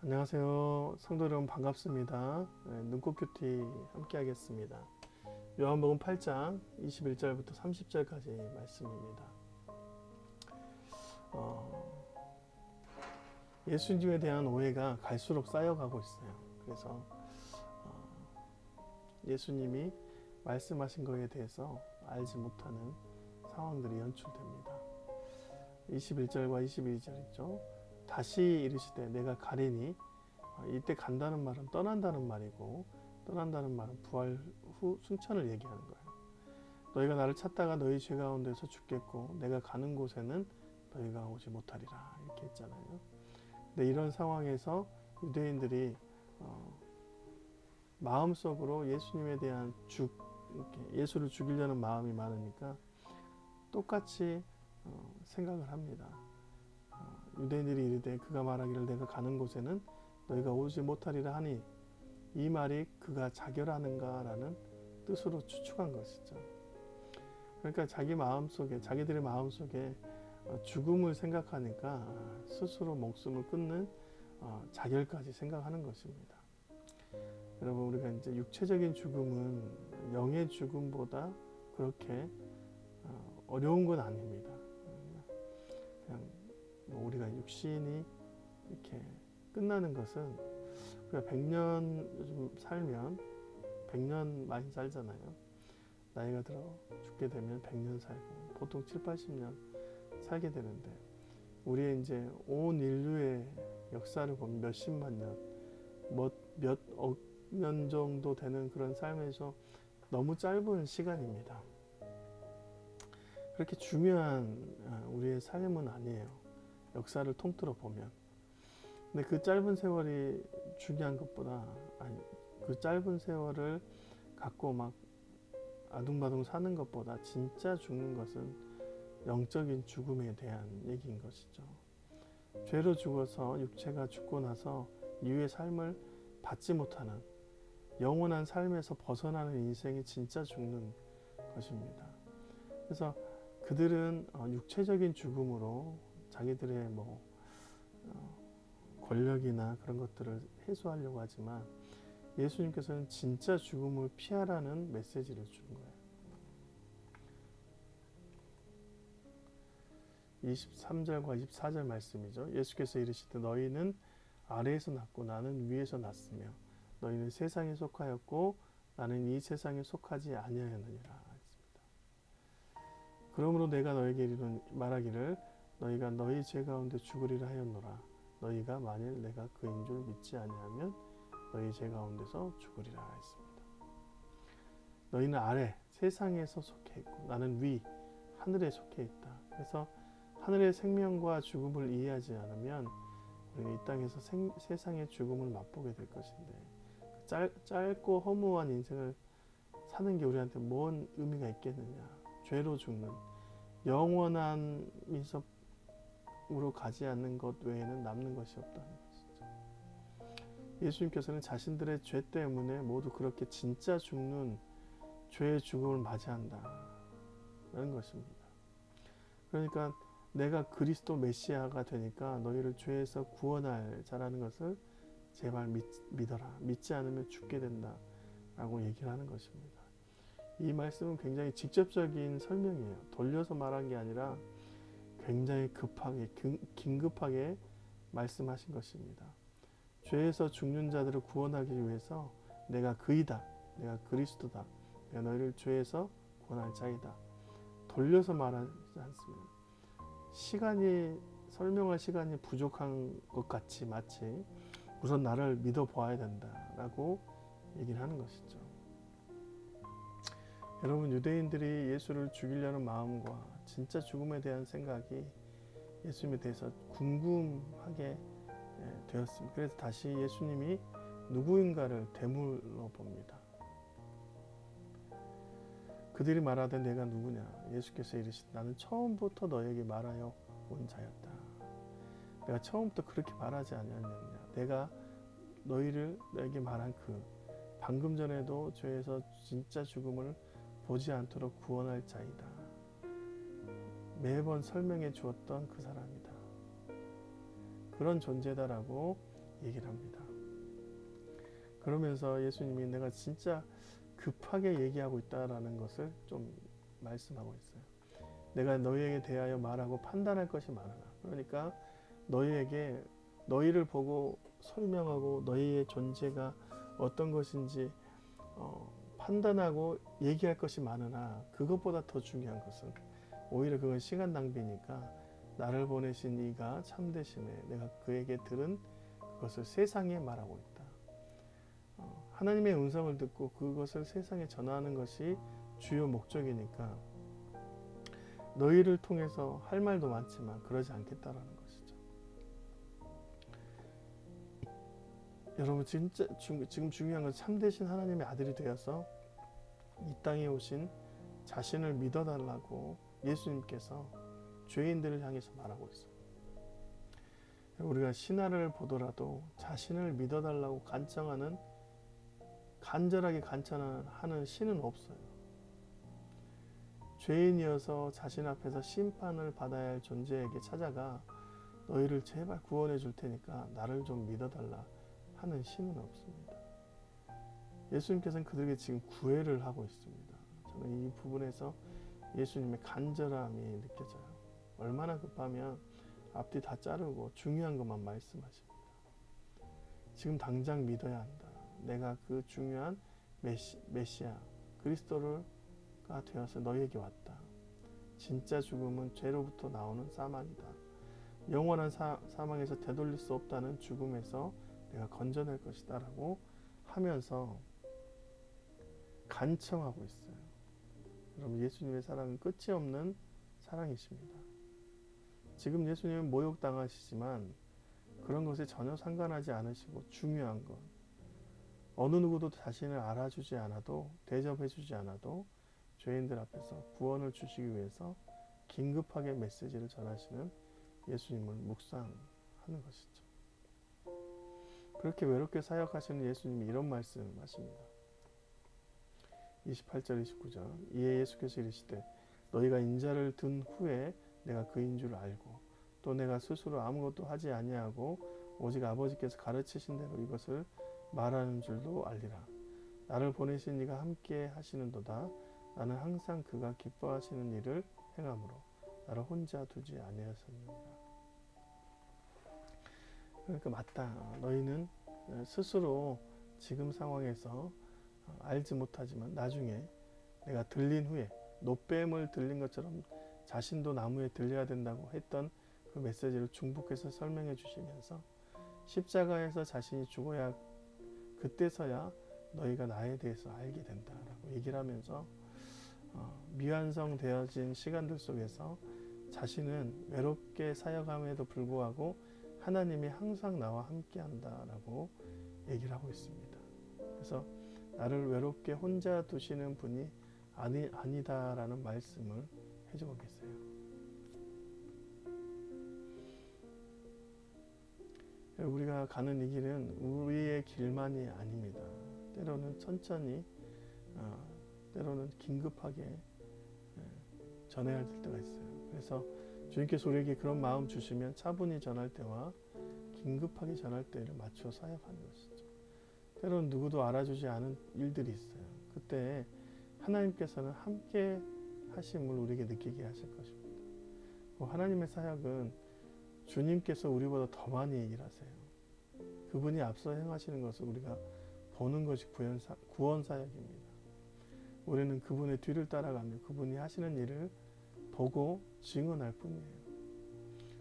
안녕하세요. 성도 여러분 반갑습니다. 눈꽃 큐티 함께 하겠습니다. 요한복음 8장 21절부터 30절까지 말씀입니다. 예수님에 대한 오해가 갈수록 쌓여가고 있어요. 그래서 예수님이 말씀하신 것에 대해서 알지 못하는 상황들이 연출됩니다. 21절과 22절이죠. 다시 이르시되 내가 가리니, 이때 간다는 말은 떠난다는 말이고, 떠난다는 말은 부활 후 승천을 얘기하는 거예요. 너희가 나를 찾다가 너희 죄 가운데서 죽겠고 내가 가는 곳에는 너희가 오지 못하리라, 이렇게 했잖아요. 근데 이런 상황에서 유대인들이 마음속으로 예수님에 대한 예수를 죽이려는 마음이 많으니까 똑같이 생각을 합니다. 유대인들이 이르되 그가 말하기를 내가 가는 곳에는 너희가 오지 못하리라 하니, 이 말이 그가 자결하는가라는 뜻으로 추측한 것이죠. 그러니까 자기들의 마음속에 죽음을 생각하니까 스스로 목숨을 끊는 자결까지 생각하는 것입니다. 여러분, 우리가 이제 육체적인 죽음은 영의 죽음보다 그렇게 어려운 건 아닙니다. 그냥 우리가 육신이 이렇게 끝나는 것은, 우리가 100년 요즘 살면 100년 많이 살잖아요. 나이가 들어 죽게 되면 100년 살고 보통 7, 80년 살게 되는데, 우리의 이제 온 인류의 역사를 보면 몇십만 년, 몇억 년 정도 되는 그런 삶에서 너무 짧은 시간입니다. 그렇게 중요한 우리의 삶은 아니에요. 역사를 통틀어 보면. 근데 그 짧은 세월이 중요한 것보다, 그 짧은 세월을 갖고 막 아둥바둥 사는 것보다 진짜 죽는 것은 영적인 죽음에 대한 얘기인 것이죠. 죄로 죽어서 육체가 죽고 나서 이후의 삶을 받지 못하는, 영원한 삶에서 벗어나는 인생이 진짜 죽는 것입니다. 그래서 그들은 육체적인 죽음으로 자기들의 권력이나 그런 것들을 해소하려고 하지만, 예수님께서는 진짜 죽음을 피하라는 메시지를 주는 거예요. 23절과 24절 말씀이죠. 예수께서 이르시되 너희는 아래에서 났고 나는 위에서 났으며 너희는 세상에 속하였고 나는 이 세상에 속하지 아니하였느니라. 그러므로 내가 너에게 말하기를 너희가 너희 죄 가운데 죽으리라 하였노라. 너희가 만일 내가 그인 줄 믿지 아니하면 너희 죄 가운데서 죽으리라 했습니다. 너희는 아래 세상에서 속해 있고 나는 위 하늘에 속해 있다. 그래서 하늘의 생명과 죽음을 이해하지 않으면 우리는 이 땅에서 세상의 죽음을 맛보게 될 것인데, 짧고 허무한 인생을 사는 게 우리한테 뭔 의미가 있겠느냐. 죄로 죽는, 영원한 민섭으로 가지 않는 것 외에는 남는 것이 없다는 것이죠. 예수님께서는 자신들의 죄 때문에 모두 그렇게 진짜 죽는 죄의 죽음을 맞이한다는 것입니다. 그러니까 내가 그리스도 메시아가 되니까 너희를 죄에서 구원할 자라는 것을 제발 믿어라. 믿지 않으면 죽게 된다 라고 얘기를 하는 것입니다. 이 말씀은 굉장히 직접적인 설명이에요. 돌려서 말한 게 아니라 굉장히 긴급하게 말씀하신 것입니다. 죄에서 죽는 자들을 구원하기 위해서 내가 그이다, 내가 그리스도다, 내가 너희를 죄에서 구원할 자이다. 돌려서 말하지 않습니다. 설명할 시간이 부족한 것 같이 마치 우선 나를 믿어보아야 된다라고 얘기를 하는 것이죠. 여러분, 유대인들이 예수를 죽이려는 마음과 진짜 죽음에 대한 생각이 예수님에 대해서 궁금하게 되었습니다. 그래서 다시 예수님이 누구인가를 되물어 봅니다. 그들이 말하되 내가 누구냐? 예수께서 이르시되 나는 처음부터 너에게 말하여 온 자였다. 내가 처음부터 그렇게 말하지 아니하였느냐? 내가 너에게 말한 방금 전에도 죄에서 진짜 죽음을 보지 않도록 구원할 자이다. 매번 설명해 주었던 그 사람이다. 그런 존재다라고 얘기를 합니다. 그러면서 예수님이 내가 진짜 급하게 얘기하고 있다라는 것을 좀 말씀하고 있어요. 내가 너희에게 대하여 말하고 판단할 것이 많으나, 그러니까 너희에게 너희를 보고 설명하고 너희의 존재가 어떤 것인지 판단하고 얘기할 것이 많으나, 그것보다 더 중요한 것은 오히려 그건 시간 낭비니까 나를 보내신 이가 참되심에 내가 그에게 들은 그것을 세상에 말하고 있다. 하나님의 음성을 듣고 그것을 세상에 전하는 것이 주요 목적이니까 너희를 통해서 할 말도 많지만 그러지 않겠다라는 것이죠. 여러분, 진짜 지금 중요한 건 참되신 하나님의 아들이 되어서 이 땅에 오신 자신을 믿어달라고 예수님께서 죄인들을 향해서 말하고 있어요. 우리가 신화를 보더라도 자신을 믿어달라고 간절하게 간청하는 신은 없어요. 죄인이어서 자신 앞에서 심판을 받아야 할 존재에게 찾아가 너희를 제발 구원해 줄 테니까 나를 좀 믿어달라 하는 신은 없습니다. 예수님께서는 그들에게 지금 구애를 하고 있습니다. 저는 이 부분에서 예수님의 간절함이 느껴져요. 얼마나 급하면 앞뒤 다 자르고 중요한 것만 말씀하십니다. 지금 당장 믿어야 한다. 내가 그 중요한 메시아 그리스도가 되어서 너희에게 왔다. 진짜 죽음은 죄로부터 나오는 사망이다. 영원한 사망에서 되돌릴 수 없다는 죽음에서 내가 건져낼 것이다 라고 하면서 간청하고 있어요. 여러분, 예수님의 사랑은 끝이 없는 사랑이십니다. 지금 예수님은 모욕당하시지만 그런 것에 전혀 상관하지 않으시고, 중요한 것, 어느 누구도 자신을 알아주지 않아도, 대접해주지 않아도 죄인들 앞에서 구원을 주시기 위해서 긴급하게 메시지를 전하시는 예수님을 묵상하는 것이죠. 그렇게 외롭게 사역하시는 예수님이 이런 말씀을 하십니다. 28절 29절 이에 예수께서 이르시되 너희가 인자를 든 후에 내가 그인 줄 알고 또 내가 스스로 아무것도 하지 아니하고 오직 아버지께서 가르치신 대로 이것을 말하는 줄도 알리라. 나를 보내신 이가 함께 하시는도다. 나는 항상 그가 기뻐하시는 일을 행함으로 나를 혼자 두지 아니하셨느니라. 그러니까 맞다. 너희는 스스로 지금 상황에서 알지 못하지만 나중에 내가 들린 후에 노뱀을 들린 것처럼 자신도 나무에 들려야 된다고 했던 그 메시지를 중복해서 설명해 주시면서 십자가에서 자신이 죽어야 그때서야 너희가 나에 대해서 알게 된다라고 얘기를 하면서 미완성되어진 시간들 속에서 자신은 외롭게 사역함에도 불구하고 하나님이 항상 나와 함께 한다라고 얘기를 하고 있습니다. 그래서 나를 외롭게 혼자 두시는 분이 아니다라는 말씀을 해주고 계세요. 우리가 가는 이 길은 우리의 길만이 아닙니다. 때로는 천천히, 때로는 긴급하게 전해야 할 때가 있어요. 그래서 주님께서 우리에게 그런 마음 주시면 차분히 전할 때와 긴급하게 전할 때를 맞춰 사역하는 것이죠. 때로는 누구도 알아주지 않은 일들이 있어요. 그때 하나님께서는 함께 하심을 우리에게 느끼게 하실 것입니다. 하나님의 사역은 주님께서 우리보다 더 많이 일하세요. 그분이 앞서 행하시는 것을 우리가 보는 것이 구원 사역입니다. 우리는 그분의 뒤를 따라가며 그분이 하시는 일을 보고 증언할 뿐이에요.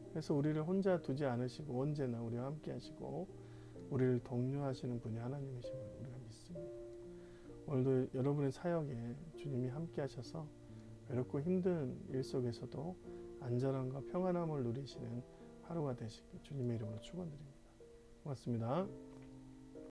그래서 우리를 혼자 두지 않으시고 언제나 우리와 함께 하시고 우리를 독려하시는 분이 하나님이심을 우리가 믿습니다. 오늘도 여러분의 사역에 주님이 함께 하셔서 외롭고 힘든 일 속에서도 안전함과 평안함을 누리시는 하루가 되시길 주님의 이름으로 축원드립니다. 고맙습니다.